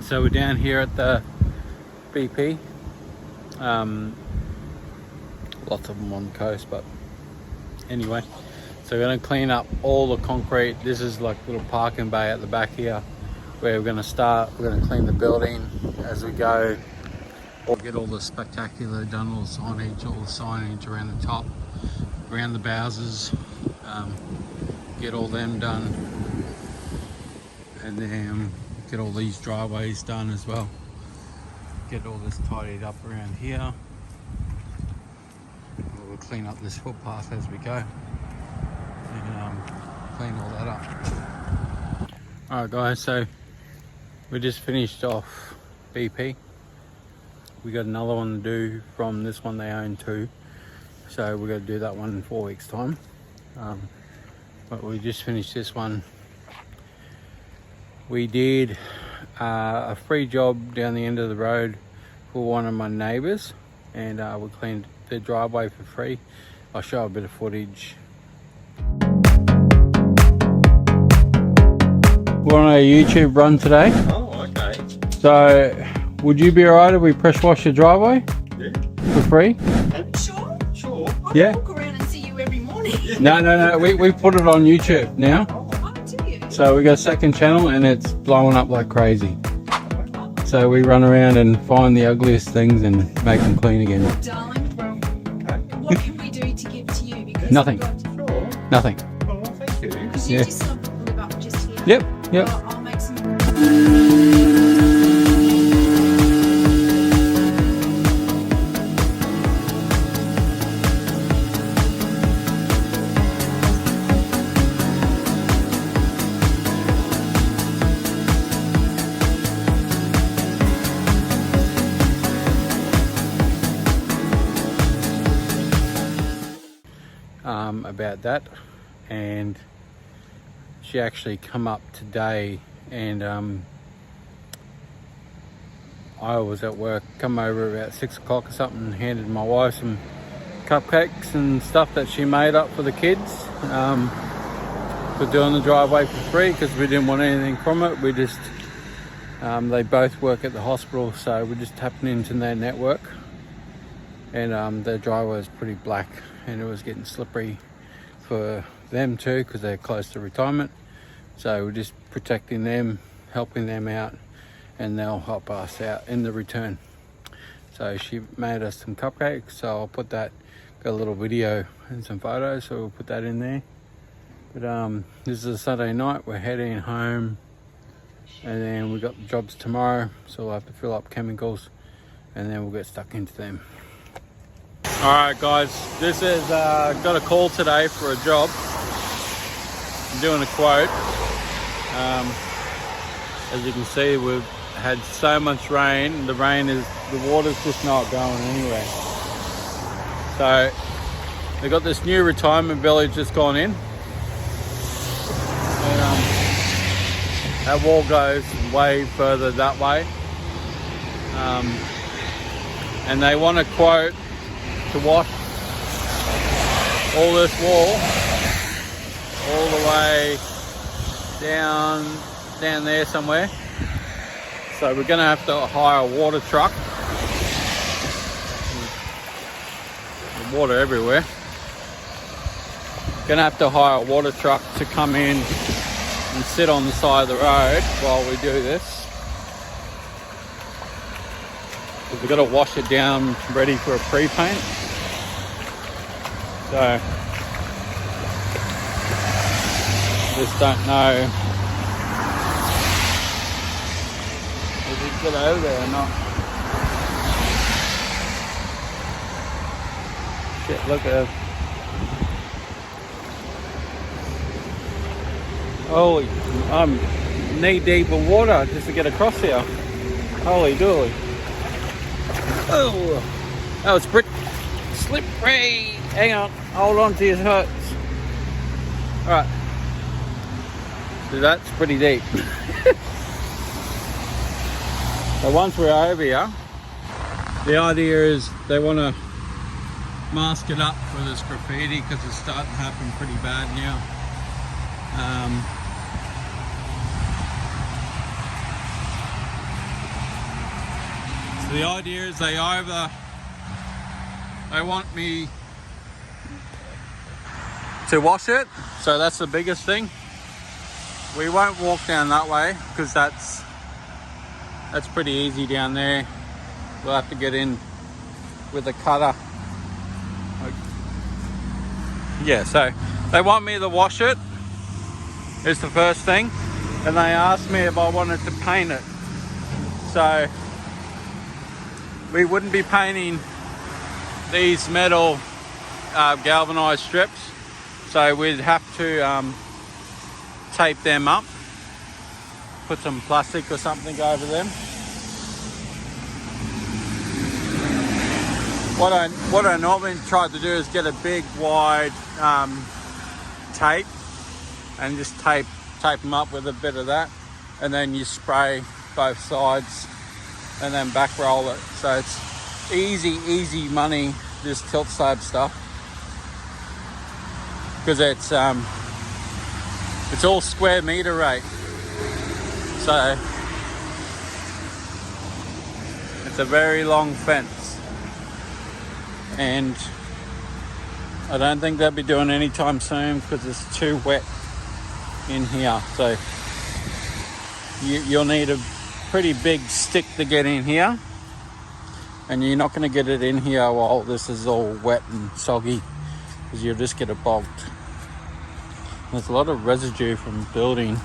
So we're down here at the BP. Lots of them on the coast, but anyway. So we're going to clean up all the concrete. This is like a little parking bay at the back here where we're going to start. We're going to clean the building as we go. We'll get all the spectacular done, all the signage around the top, around the bowsers. Get all them done. And then get all these driveways done as well. Get all this tidied up around here. We'll clean up this footpath as we go. And clean all that up. Alright guys, so we just finished off BP. We got another one to do from this one they own too. So we're going to do that one in 4 weeks time. But we just finished this one. We did a free job down the end of the road for one of my neighbours, and we cleaned the driveway for free. I'll show a bit of footage. We're on a YouTube run today. Oh, okay. So, would you be alright if we pressure wash your driveway? Yeah. For free? Sure. Sure. I Yeah. walk around and see you every morning. No. We put it on YouTube now. Oh, do you? So we got a second channel and it's blowing up like crazy. So we run around and find the ugliest things and make them clean again. Darling, what can we do to give to you? Because Nothing. Sure. Nothing. Oh, thank you. Because you Yeah. just sort of live up just here. Yep. I'll make some. About that, and she actually come up today, and I was at work, come over about 6 o'clock or something, and handed my wife some cupcakes and stuff that she made up for the kids for doing the driveway for free, because we didn't want anything from it. We just they both work at the hospital, so we're just tapping into their network, and their driveway was pretty black and it was getting slippery for them too, because they're close to retirement. So we're just protecting them, helping them out, and they'll help us out in the return. So she made us some cupcakes, so I'll put that, got a little video and some photos, so we'll put that in there. But this is a Saturday night, we're heading home, and then we got the jobs tomorrow, so we'll have to fill up chemicals and then we'll get stuck into them. Alright guys, this is got a call today for a job. I'm doing a quote. As you can see, we've had so much rain. The water's just not going anywhere. So they got this new retirement village that's gone in. And, that wall goes way further that way. And they want a quote to wash all this wall all the way down there somewhere. So we're gonna have to hire a water truck. There's water everywhere. Gonna have to hire a water truck to come in and sit on the side of the road while we do this. We've got to wash it down ready for a pre-paint. So just don't know if we can get over there or not. Shit, look at it. Holy, I'm knee deep in water just to get across here. Holy dooly. Oh, that was pretty slippery. Hang on, hold on to your hurts. Alright. So that's pretty deep. So once we're over here, the idea is they want to mask it up for this graffiti because it's starting to happen pretty bad now. So the idea is they want me to wash it, so that's the biggest thing. We won't walk down that way because that's pretty easy down there. We'll have to get in with a cutter. Yeah, so they want me to wash it is the first thing, and they asked me if I wanted to paint it. So we wouldn't be painting these metal galvanized strips, so we'd have to tape them up, put some plastic or something over them. What I normally try to do is get a big wide tape and just tape them up with a bit of that, and then you spray both sides and then back roll it. So it's easy money, this tilt slab stuff, because it's all square meter rate. So it's a very long fence, and I don't think they'll be doing any time soon because it's too wet in here. So you'll need a pretty big stick to get in here, and you're not going to get it in here while this is all wet and soggy, because you'll just get it bogged. There's a lot of residue from building,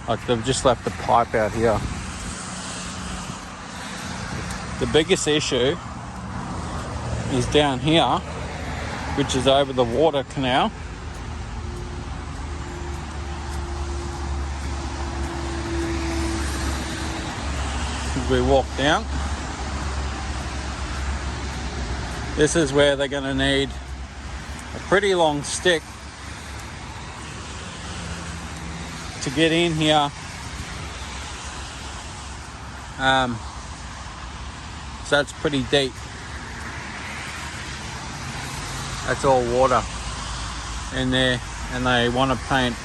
like they've just left the pipe out here. The biggest issue is down here, which is over the water canal. As we walk down, this is where they're going to need a pretty long stick to get in here. So that's pretty deep. That's all water in there, and they want to paint.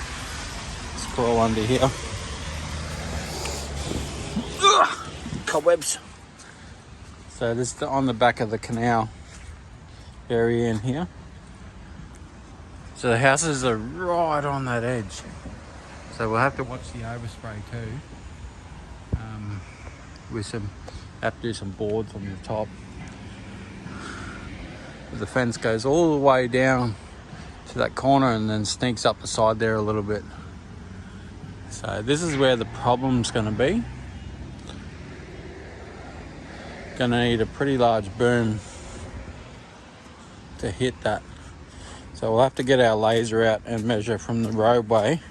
Let's crawl under here. Ugh, cobwebs. So this is on the back of the canal area in here. So the houses are right on that edge. So we'll have to watch the overspray too. Have to do some boards on the top. The fence goes all the way down to that corner and then sneaks up the side there a little bit. So this is where the problem's going to be. Going to need a pretty large boom to hit that. So we'll have to get our laser out and measure from the roadway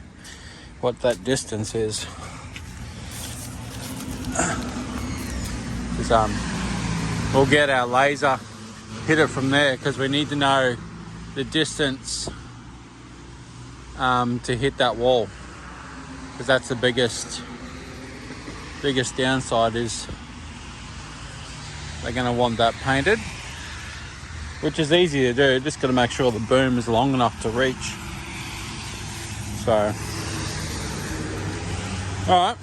what that distance is. We'll get our laser, hit it from there, because we need to know the distance to hit that wall, because that's the biggest downside, is they're going to want that painted, which is easy to do. Just got to make sure the boom is long enough to reach. So alright.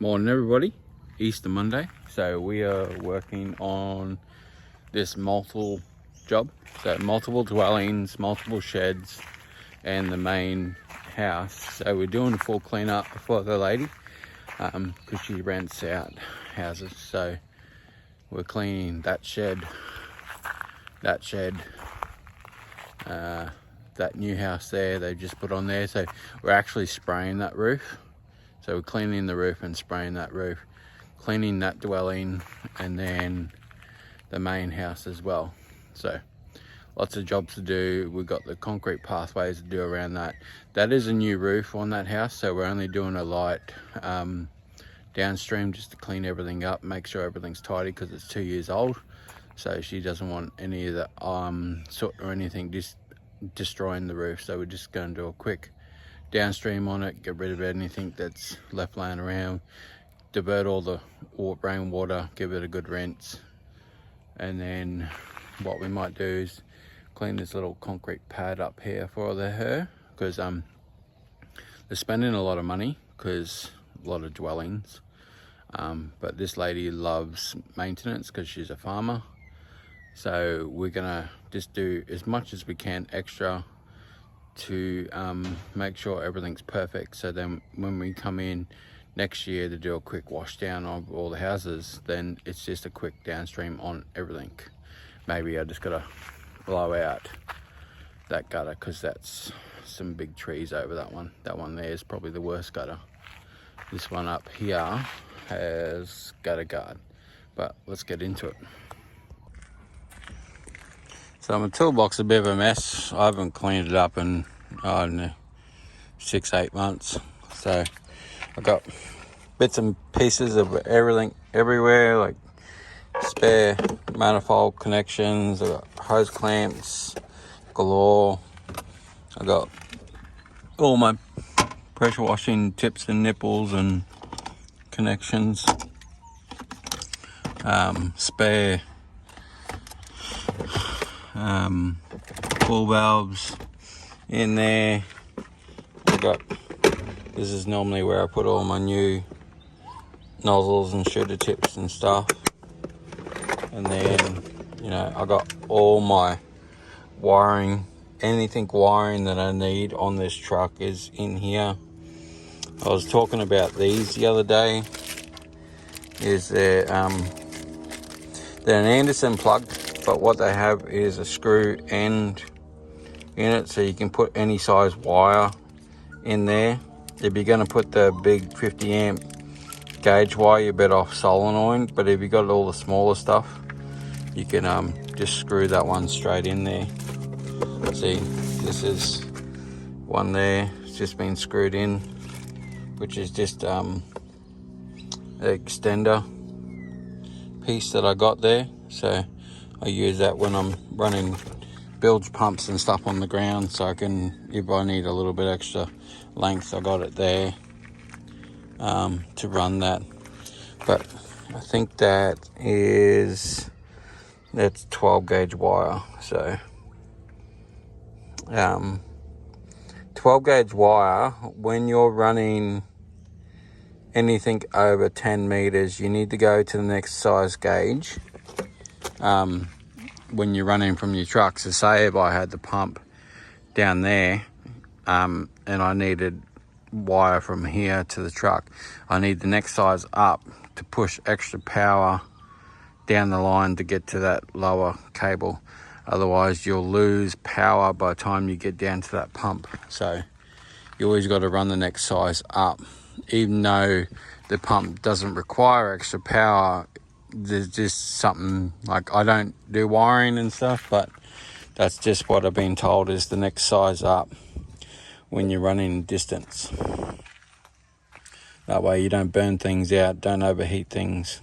Morning everybody. Easter Monday. So we are working on this multiple job. So multiple dwellings, multiple sheds, and the main house. So we're doing a full clean up for the lady, because she rents out houses. So we're cleaning that shed, that new house there they just put on there. So we're actually spraying that roof. So we're cleaning the roof and spraying that roof, cleaning that dwelling, and then the main house as well. So lots of jobs to do. We've got the concrete pathways to do around that. That is a new roof on that house, so we're only doing a light downstream just to clean everything up, make sure everything's tidy, because it's 2 years old. So she doesn't want any of the soot or anything just destroying the roof. So we're just going to do a quick downstream on it, get rid of anything that's left laying around, divert all the rainwater, give it a good rinse, and then what we might do is clean this little concrete pad up here for her, because they're spending a lot of money, because a lot of dwellings, But this lady loves maintenance because she's a farmer. So we're gonna just do as much as we can extra to make sure everything's perfect. So then when we come in next year to do a quick wash down of all the houses, then it's just a quick downstream on everything. Maybe I just gotta blow out that gutter because that's some big trees over that one. That one there is probably the worst gutter. This one up here has gutter guard, but let's get into it. So my toolbox is a bit of a mess. I haven't cleaned it up in, I don't know, 6-8 months. So I've got bits and pieces of everything everywhere, like spare manifold connections, I've got hose clamps galore. I've got all my pressure washing tips and nipples and connections. Spare ball valves in there. This is normally where I put all my new nozzles and shooter tips and stuff. And then, you know, I got all my wiring, anything wiring that I need on this truck is in here. I was talking about these the other day. They're an Anderson plug, but what they have is a screw end in it, so you can put any size wire in there. If you're going to put the big 50 amp gauge wire, you're better off solenoid, but if you got all the smaller stuff, you can just screw that one straight in there. See, this is one there, it's just been screwed in, which is just the extender piece that I got there. So I use that when I'm running bilge pumps and stuff on the ground, so I can, if I need a little bit extra length, I got it there to run that. But I think that's 12 gauge wire. So 12 gauge wire, when you're running anything over 10 meters, you need to go to the next size gauge when you're running from your truck. So say if I had the pump down there and I needed wire from here to the truck, I need the next size up to push extra power down the line to get to that lower cable. Otherwise you'll lose power by the time you get down to that pump. So you always got to run the next size up. Even though the pump doesn't require extra power, there's just something, like, I don't do wiring and stuff, but that's just what I've been told is the next size up when you're running distance. That way you don't burn things out, don't overheat things,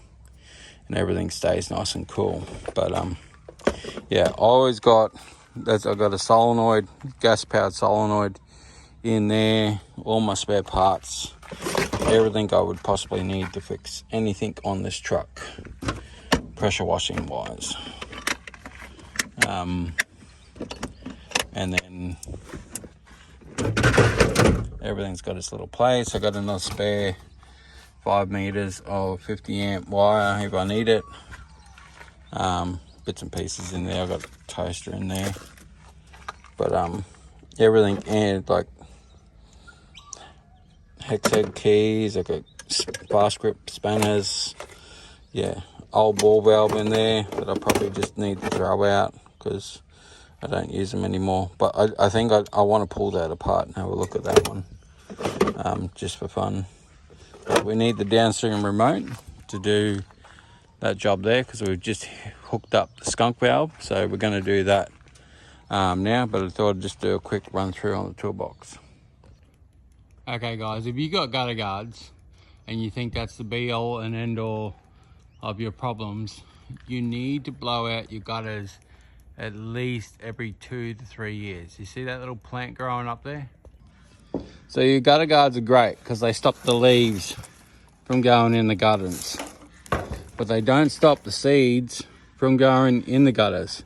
and everything stays nice and cool. But yeah, I always got, I've got a solenoid, gas powered solenoid in there, all my spare parts, everything I would possibly need to fix anything on this truck, pressure washing wise. And then everything's got its little place. I got another spare 5 meters of 50 amp wire if I need it. Bits and pieces in there. I got a toaster in there, but everything, and like hex head keys, I got fast grip spanners, yeah, old ball valve in there that I probably just need to throw out because I don't use them anymore. But I think I want to pull that apart and have a look at that one, just for fun. But we need the downstream remote to do that job there because we've just hooked up the skunk valve, so we're going to do that now. But I thought I'd just do a quick run through on the toolbox. Okay guys, if you got gutter guards and you think that's the be all and end all of your problems, you need to blow out your gutters at least every 2 to 3 years. You see that little plant growing up there? So your gutter guards are great because they stop the leaves from going in the gutters, but they don't stop the seeds from going in the gutters,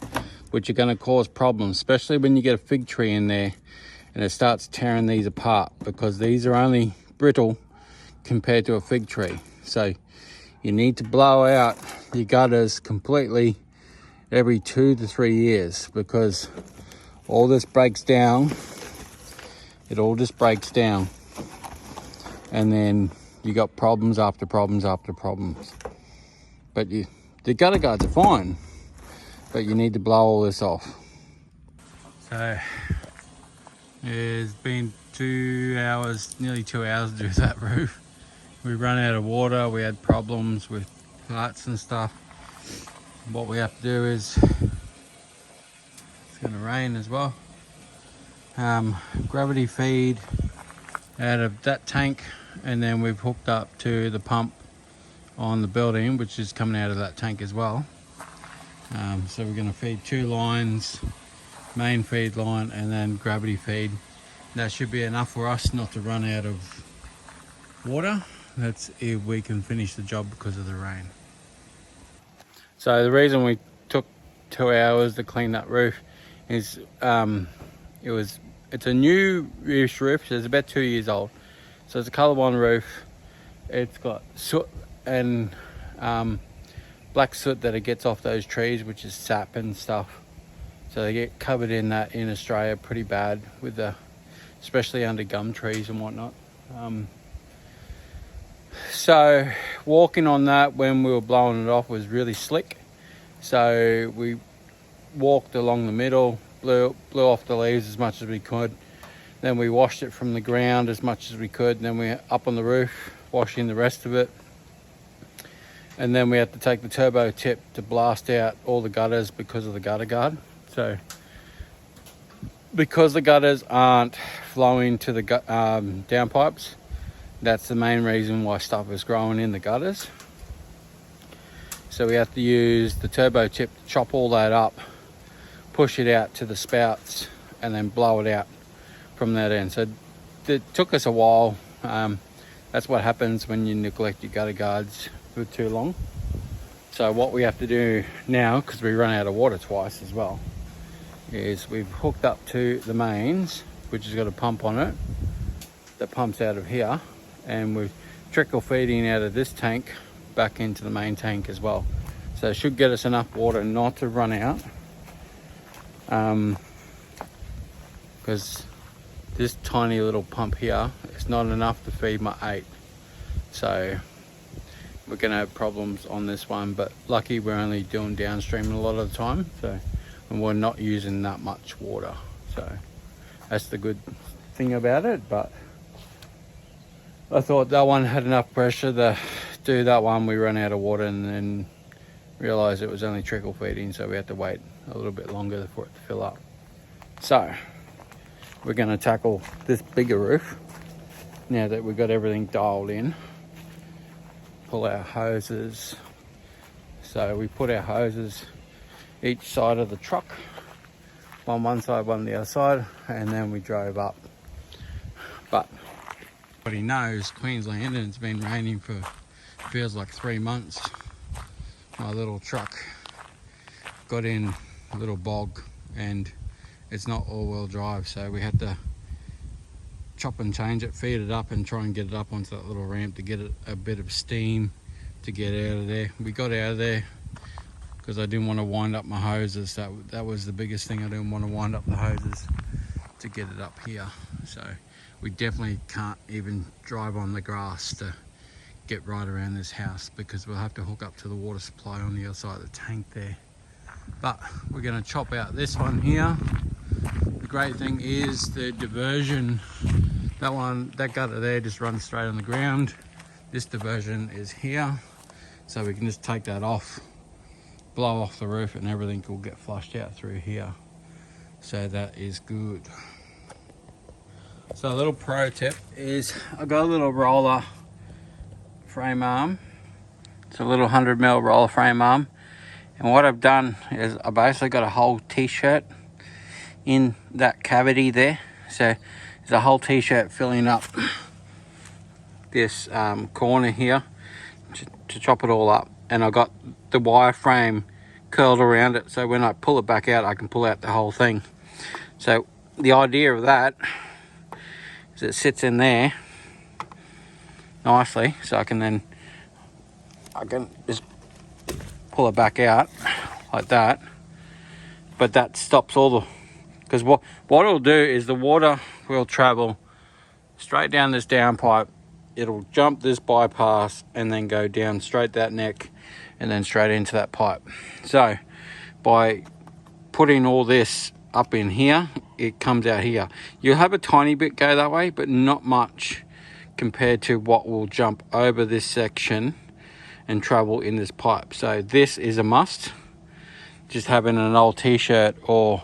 which are going to cause problems, especially when you get a fig tree in there and it starts tearing these apart, because these are only brittle compared to a fig tree. So you need to blow out your gutters completely every 2 to 3 years, because all this breaks down. It all just breaks down, and then you got problems after problems after problems. But the gutter guards are fine, but you need to blow all this off. So it's been 2 hours, nearly 2 hours to do that roof. We run out of water, we had problems with parts and stuff. What we have to do is, it's gonna rain as well, gravity feed out of that tank, and then we've hooked up to the pump on the building, which is coming out of that tank as well. So we're going to feed 2 lines, main feed line and then gravity feed. That should be enough for us not to run out of water. That's if we can finish the job because of the rain. So the reason we took 2 hours to clean that roof is it's a new roof, so it's about 2 years old. So it's a Colorbond roof. It's got soot and black soot that it gets off those trees, which is sap and stuff. So they get covered in that in Australia pretty bad, with especially under gum trees and whatnot. So walking on that when we were blowing it off was really slick. So we walked along the middle, blew off the leaves as much as we could. Then we washed it from the ground as much as we could. Then we up on the roof, washing the rest of it. And then we had to take the turbo tip to blast out all the gutters because of the gutter guard. So because the gutters aren't flowing to the downpipes, that's the main reason why stuff is growing in the gutters. So we have to use the turbo tip to chop all that up, push it out to the spouts, and then blow it out from that end. So it took us a while. That's what happens when you neglect your gutter guards for too long. So what we have to do now, because we run out of water twice as well, is we've hooked up to the mains, which has got a pump on it that pumps out of here, and we're trickle feeding out of this tank back into the main tank as well. So it should get us enough water not to run out, because this tiny little pump here is not enough to feed my 8. So we're gonna have problems on this one, but lucky we're only doing downstream a lot of the time, so, and we're not using that much water. So that's the good thing about it. But I thought that one had enough pressure to do that one. We ran out of water and then realized it was only trickle feeding, so we had to wait a little bit longer for it to fill up. So we're going to tackle this bigger roof now that we've got everything dialed in. Pull our hoses. So we put our hoses each side of the truck, one side, one the other side, and then we drove up. But everybody knows Queensland, and it's been raining for, feels like 3 months. My little truck got in a little bog, and it's not all-wheel drive, so we had to chop and change it, feed it up, and try and get it up onto that little ramp to get it a bit of steam to get out of there. We got out of there because I didn't want to wind up my hoses. That was the biggest thing. I didn't want to wind up the hoses to get it up here. So we definitely can't even drive on the grass to get right around this house, because we'll have to hook up to the water supply on the other side of the tank there. But we're going to chop out this one here. The great thing is the diversion. That gutter there just runs straight on the ground. This diversion is here, so we can just take that off, blow off the roof, and everything will get flushed out through here. So that is good. So a little pro tip is I got a little roller frame arm. It's a little 100mm roller frame arm, and what I've done is I basically got a whole t-shirt in that cavity there. So there's a whole t-shirt filling up this corner here to chop it all up, and I got the wireframe curled around it, so when I pull it back out I can pull out the whole thing. So the idea of that is it sits in there nicely, so I can then I can just pull it back out like that, but that stops all the, because what it'll do is the water will travel straight down this downpipe. It'll jump this bypass and then go down straight that neck and then straight into that pipe. So by putting all this up in here, it comes out here. You'll have a tiny bit go that way, but not much compared to what will jump over this section and travel in this pipe. So this is a must. Just having an old t-shirt or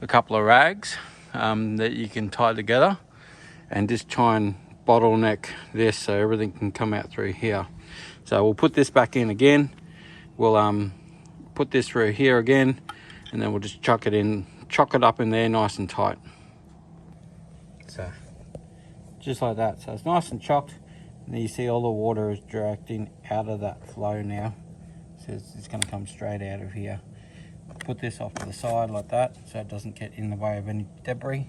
a couple of rags that you can tie together and just try and bottleneck this so everything can come out through here. So we'll put this back in again. We'll put this through here again, and then we'll just chuck it up in there nice and tight. So just like that. So it's nice and chocked, and then you see all the water is directing out of that flow now. So it's going to come straight out of here. Put this off to the side like that so it doesn't get in the way of any debris,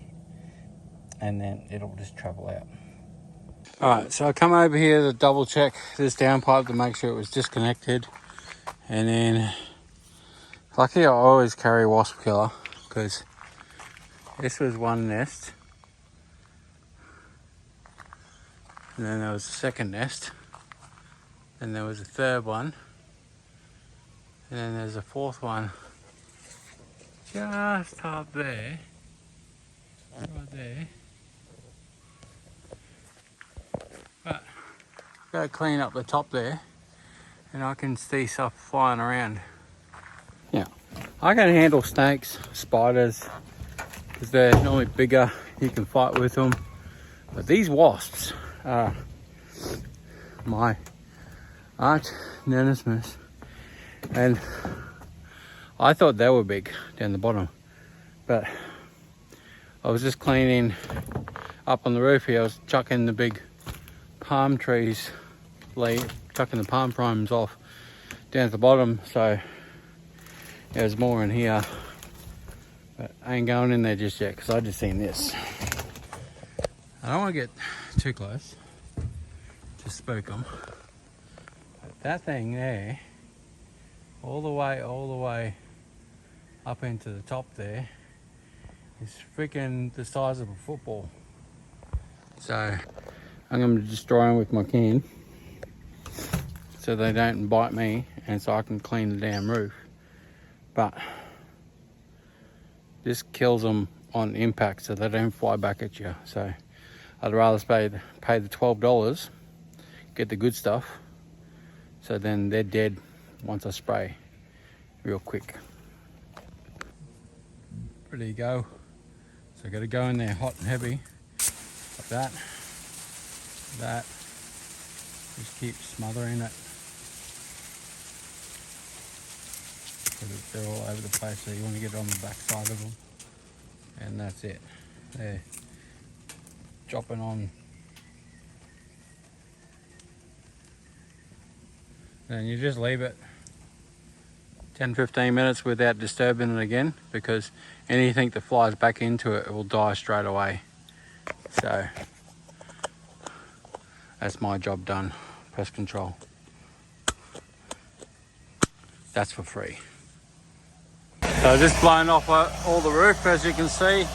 and then it'll just travel out. Alright, so I come over here to double check this downpipe to make sure it was disconnected, and then lucky I always carry wasp killer, because this was one nest, and then there was a second nest, and there was a third one, and then there's a fourth one just up there, right there. But go clean up the top there, and I can see stuff flying around. Yeah, I can handle snakes, spiders, because they're normally bigger. You can fight with them. But these wasps are my arch nemesis, and I thought they were big down the bottom, but I was just cleaning up on the roof here. I was chucking the big palm trees, chucking the palm primes off down at the bottom, so there's more in here, but I ain't going in there just yet because I just seen this. I don't want to get too close to spook them, but that thing there, all the way up into the top there, is freaking the size of a football. So I'm going to destroy them with my can so they don't bite me, and so I can clean the damn roof. But this kills them on impact so they don't fly back at you. So I'd rather pay the $12, get the good stuff, so then they're dead once I spray real quick. Ready to go. So I got to go in there hot and heavy like that. Just keep smothering it. They're all over the place, so you want to get it on the back side of them, and that's it. They're dropping on. And you just leave it 10-15 minutes without disturbing it again, because anything that flies back into it will die straight away. So that's my job done. Pest control. That's for free. So just blowing off all the roof, as you can see.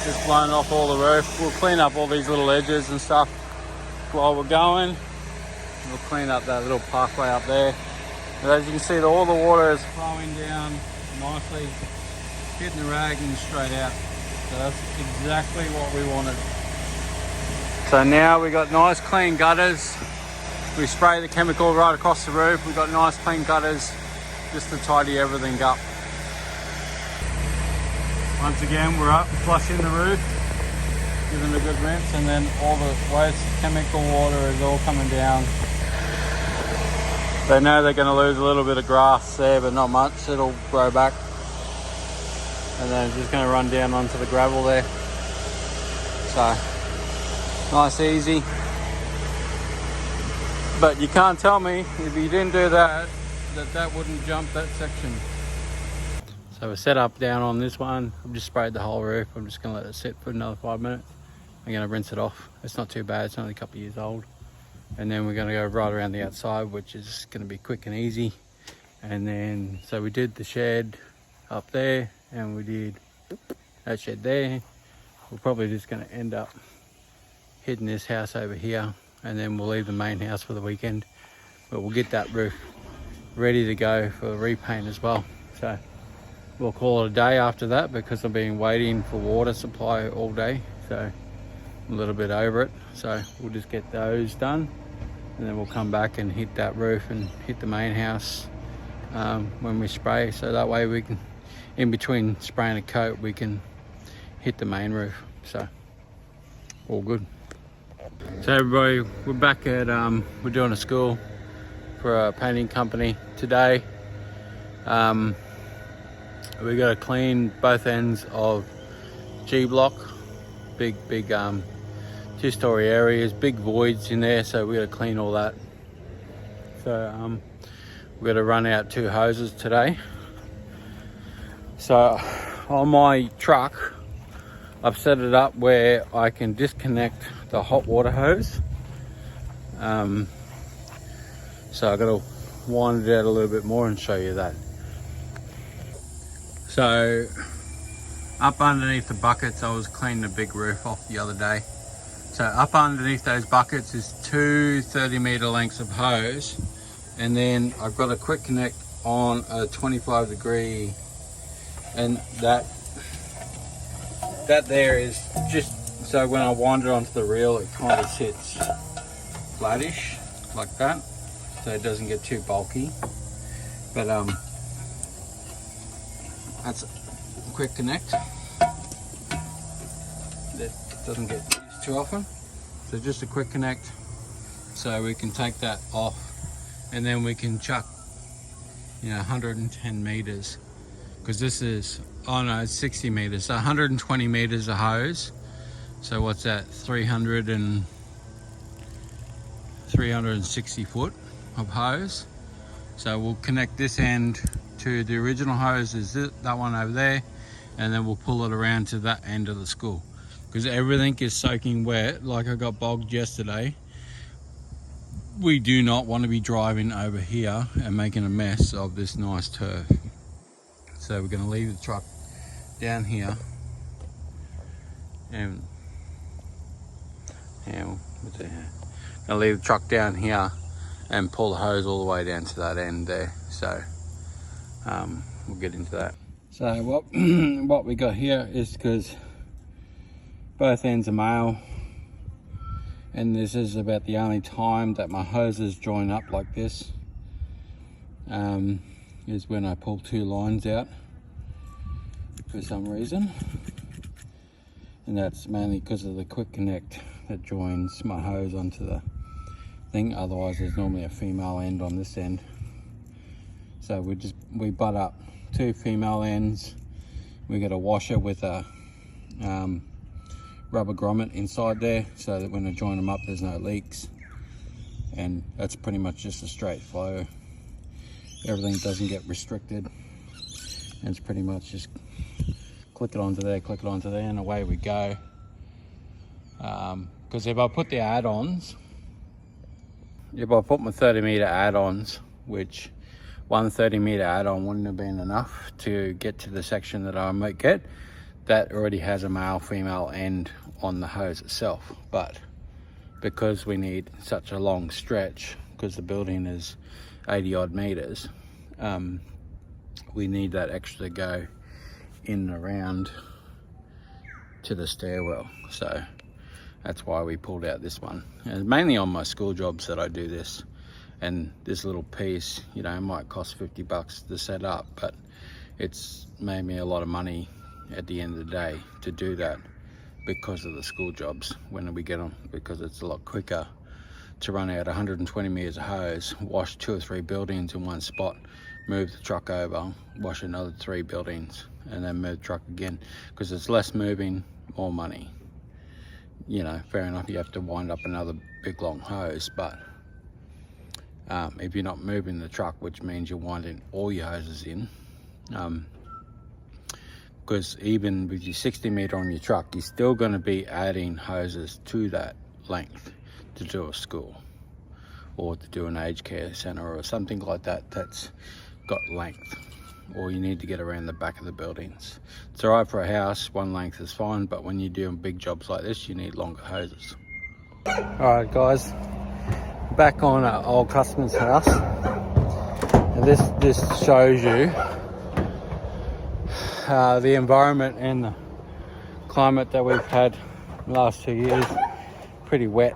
Just blowing off all the roof. We'll clean up all these little edges and stuff while we're going. We'll clean up that little parkway up there. But as you can see, all the water is flowing down nicely, hitting the rag and straight out. So that's exactly what we wanted. So now we got nice clean gutters. We spray the chemical right across the roof. We've got nice clean gutters just to tidy everything up. Once again, we're up flushing the roof, giving it a good rinse, and then all the waste chemical water is all coming down. They know they're going to lose a little bit of grass there, but not much. It'll grow back. And then it's just going to run down onto the gravel there. So, nice, easy. But you can't tell me, if you didn't do that, that wouldn't jump that section. So we're set up down on this one. I've just sprayed the whole roof. I'm just going to let it sit for another 5 minutes. I'm going to rinse it off. It's not too bad. It's only a couple of years old. and then we're going to go right around the outside, which is going to be quick and easy. And then so we did the shed up there, and we did that shed there. We're probably just going to end up hitting this house over here, and then we'll leave the main house for the weekend, but we'll get that roof ready to go for repaint as well. So we'll call it a day after that, because I've been waiting for water supply all day, so I'm a little bit over it. So we'll just get those done, and then we'll come back and hit that roof and hit the main house when we spray, so that way we can, in between spraying a coat, we can hit the main roof. So all good. So everybody, we're back at we're doing a school for a painting company today. We got to clean both ends of G block, big 2-story areas, big voids in there, so we got to clean all that. So we got to run out 2 hoses today. So on my truck, I've set it up where I can disconnect the hot water hose. So I've got to wind it out a little bit more and show you that. So up underneath the buckets, I was cleaning the big roof off the other day. So up underneath those buckets is 2 30-meter lengths of hose, and then I've got a quick connect on a 25-degree, and that there is just so when I wind it onto the reel, it kind of sits flattish like that, so it doesn't get too bulky. But that's a quick connect that doesn't get used too often. So just a quick connect, so we can take that off, and then we can chuck 110 meters, because this is, oh no, it's 60 meters, so 120 meters of hose. So what's that, 360 foot of hose. So we'll connect this end to the original hose, is that one over there, and then we'll pull it around to that end of the school, because everything is soaking wet. Like I got bogged yesterday. We do not want to be driving over here and making a mess of this nice turf. So we're going to leave the truck down here, and what's it here? Gonna leave the truck down here and pull the hose all the way down to that end there. So we'll get into that. So what we got here is, because both ends are male, and this is about the only time that my hoses join up like this, is when I pull 2 lines out for some reason, and that's mainly because of the quick connect that joins my hose onto the thing. Otherwise there's normally a female end on this end, so we butt up 2 female ends. We got a washer with a rubber grommet inside there, so that when I join them up there's no leaks, and that's pretty much just a straight flow. Everything doesn't get restricted, and it's pretty much just click it onto there, and away we go. Because if I put the add-ons, if I put my 30-meter add-ons, which one 30-meter add-on wouldn't have been enough to get to the section that I might get, that already has a male female end on the hose itself. But because we need such a long stretch, because the building is 80 odd meters, we need that extra to go in and around to the stairwell. So that's why we pulled out this one. And mainly on my school jobs that I do this, and this little piece, it might cost $50 to set up, but it's made me a lot of money at the end of the day to do that, because of the school jobs when we get them, because it's a lot quicker to run out 120 meters of hose, wash 2 or 3 buildings in one spot, move the truck over, wash another 3 buildings, and then move the truck again, because it's less moving, more money. Fair enough, you have to wind up another big long hose, but if you're not moving the truck, which means you're winding all your hoses in, because even with your 60 meter on your truck, you're still going to be adding hoses to that length to do a school. or to do an aged care centre or something like that that's got length, or you need to get around the back of the buildings. It's all right for a house, one length is fine, but when you're doing big jobs like this, you need longer hoses. All right, guys, back on our old customer's house. And this shows you the environment and the climate that we've had the last 2 years. Pretty wet.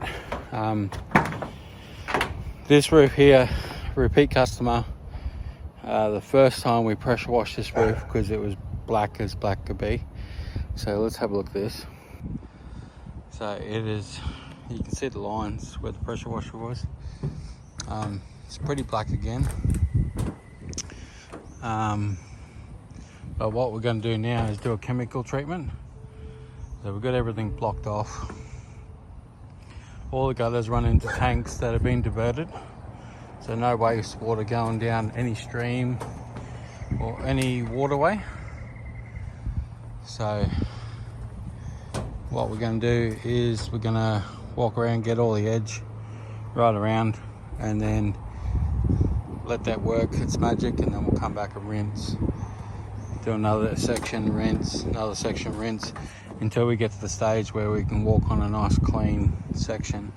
This roof here, repeat customer. The first time we pressure washed this roof because it was black as black could be. So let's have a look at this. So it is, you can see the lines where the pressure washer was. It's pretty black again. But what we're going to do now is do a chemical treatment. So we've got everything blocked off. All the gutters run into tanks that have been diverted. So no wastewater going down any stream or any waterway. So what we're going to do is we're going to walk around, get all the edge right around, and then let that work its magic, and then we'll come back and rinse. Do another section, rinse, another section, rinse, until we get to the stage where we can walk on a nice clean section,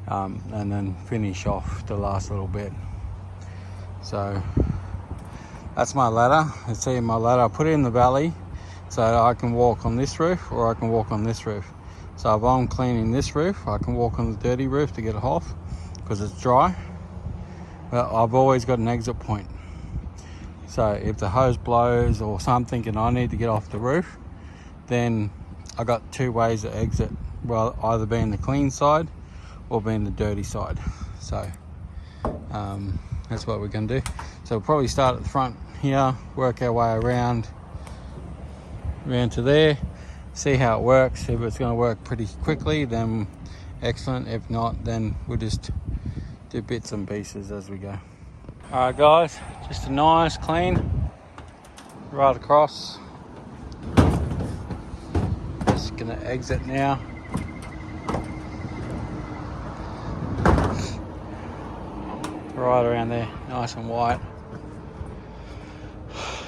and then finish off the last little bit. So that's my ladder. You see my ladder, I put it in the valley so I can walk on this roof or I can walk on this roof. So if I'm cleaning this roof, I can walk on the dirty roof to get it off because it's dry. But I've always got an exit point. So if the hose blows or something and I need to get off the roof, then I got two ways to exit. Well, either being the clean side or being the dirty side. So that's what we're going to do. So we'll probably start at the front here, work our way around to there, see how it works. If it's going to work pretty quickly, then excellent. If not, then we'll just do bits and pieces as we go. All right, guys, just a nice clean right across. Just gonna exit now. Right around there, nice and white.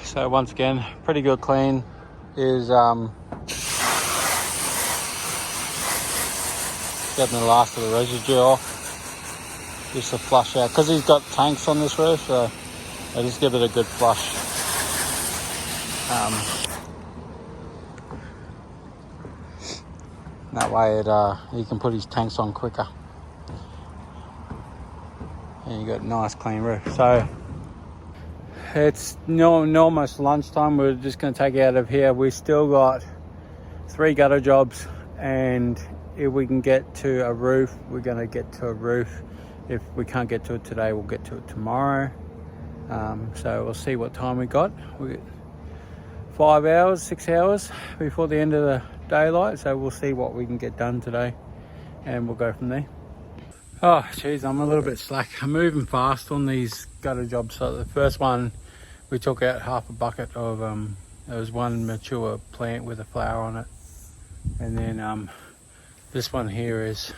So once again, pretty good clean. Is getting the last of the residue off. Just to flush out, because he's got tanks on this roof, so I just give it a good flush. That way he can put his tanks on quicker. And you got a nice clean roof. So it's almost lunchtime. We're just going to take it out of here. We still got 3 gutter jobs, and if we can get to a roof, we're going to get to a roof. If we can't get to it today, we'll get to it tomorrow. So we'll see what time we got. We got 5 hours, 6 hours before the end of the daylight. So we'll see what we can get done today, and we'll go from there. Oh, geez, I'm a little bit slack. I'm moving fast on these gutter jobs. So the first one, we took out half a bucket of, there was one mature plant with a flower on it. And then this one here is,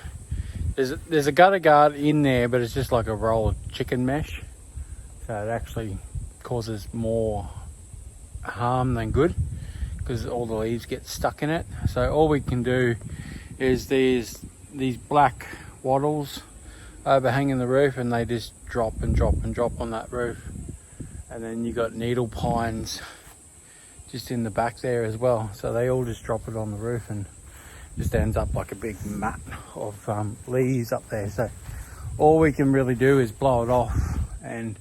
there's a gutter guard in there, but it's just like a roll of chicken mesh. So it actually causes more harm than good because all the leaves get stuck in it. So all we can do is these black wattles overhanging the roof, and they just drop and drop and drop on that roof. And then you got needle pines just in the back there as well. So they all just drop it on the roof and just ends up like a big mat of leaves up there. So all we can really do is blow it off, and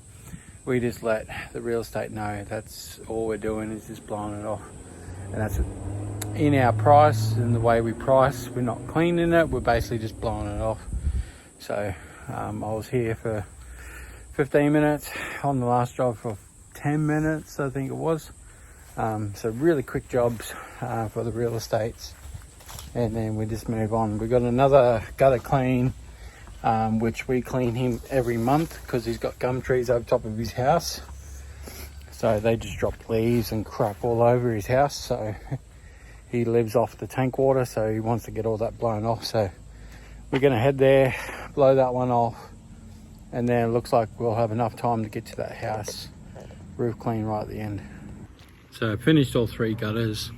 we just let the real estate know that's all we're doing, is just blowing it off. And that's in our price and the way we price. We're not cleaning it, we're basically just blowing it off. So I was here for 15 minutes, on the last job for 10 minutes I think it was. So really quick jobs for the real estates, and then we just move on. We got another gutter clean, which we clean him every month because he's got gum trees over top of his house. So they just drop leaves and crap all over his house. So he lives off the tank water, so he wants to get all that blown off. So we're going to head there, blow that one off, and then it looks like we'll have enough time to get to that house roof clean right at the end. So I finished all 3 gutters,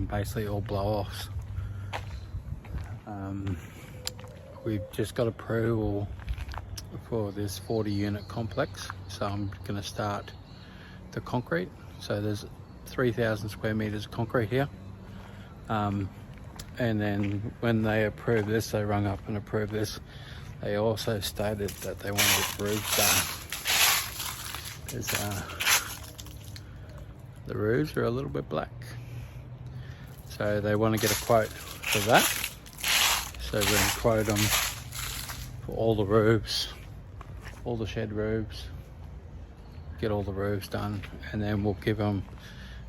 basically all blow-offs. We've just got approval for this 40 unit complex, so I'm going to start the concrete. So there's 3,000 square meters of concrete here, and then when they approved this, they rung up and approved this, they also stated that they wanted the roofs done, because the roofs are a little bit black, so they want to get a quote for that. So we're going to quote them for all the roofs, all the shed roofs, get all the roofs done, and then we'll give them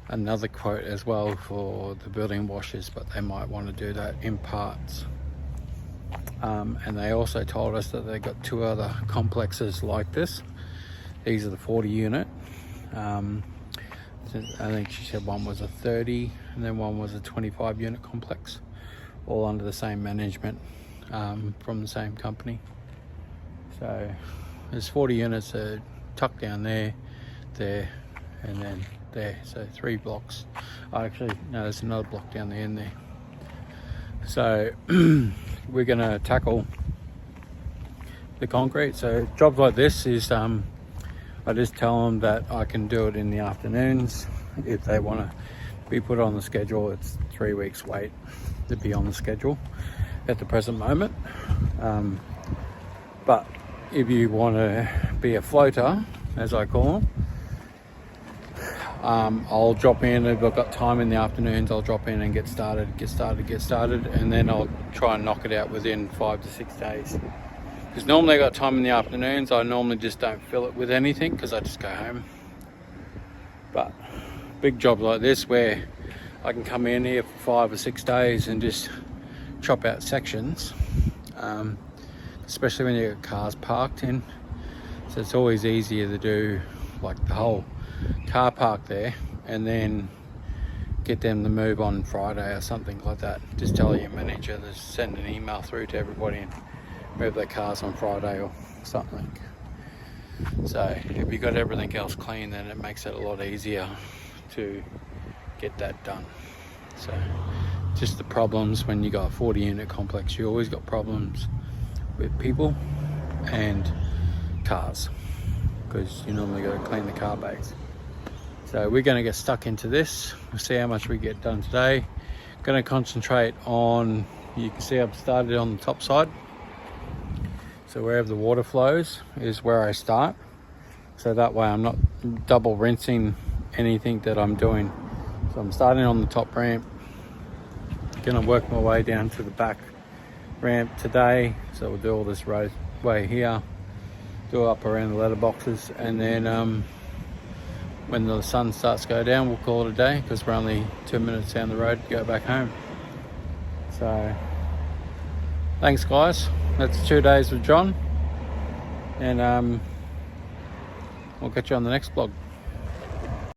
another quote as well for the building washes, but they might want to do that in parts. And they also told us that they got 2 other complexes like this. These are the 40 unit. I think she said one was a 30 and then one was a 25 unit complex, all under the same management, from the same company. So there's 40 units tucked down there, and then there. So 3 blocks. Actually, no, there's another block down the end there. So we're gonna tackle the concrete. So jobs like this is, I just tell them that I can do it in the afternoons. If they want to be put on the schedule, it's 3 weeks wait to be on the schedule at the present moment. But if you want to be a floater, as I call them, I'll drop in. If I've got time in the afternoons, I'll drop in and get started, and then I'll try and knock it out within 5 to 6 days. Because normally I got time in the afternoons, I normally just don't fill it with anything because I just go home. But big jobs like this where I can come in here for 5 or 6 days and just chop out sections, especially when you got cars parked in. So it's always easier to do like the whole car park there and then get them to move on Friday or something like that. Just tell your manager to send an email through to everybody and move their cars on Friday or something. So if you got everything else clean, then it makes it a lot easier to get that done. So just the problems when you got a 40 unit complex, you always got problems with people and cars, because you normally got to clean the car bays. So we're going to get stuck into this. We'll see how much we get done today. Going to concentrate on, you can see I've started on the top side. So wherever the water flows is where I start. So that way I'm not double rinsing anything that I'm doing. So I'm starting on the top ramp. Going to work my way down to the back ramp today. So we'll do all this roadway here, do up around the letter boxes, and then when the sun starts to go down, we'll call it a day, because we're only 2 minutes down the road to go back home. So thanks guys, that's 2 days with John, and we'll catch you on the next vlog.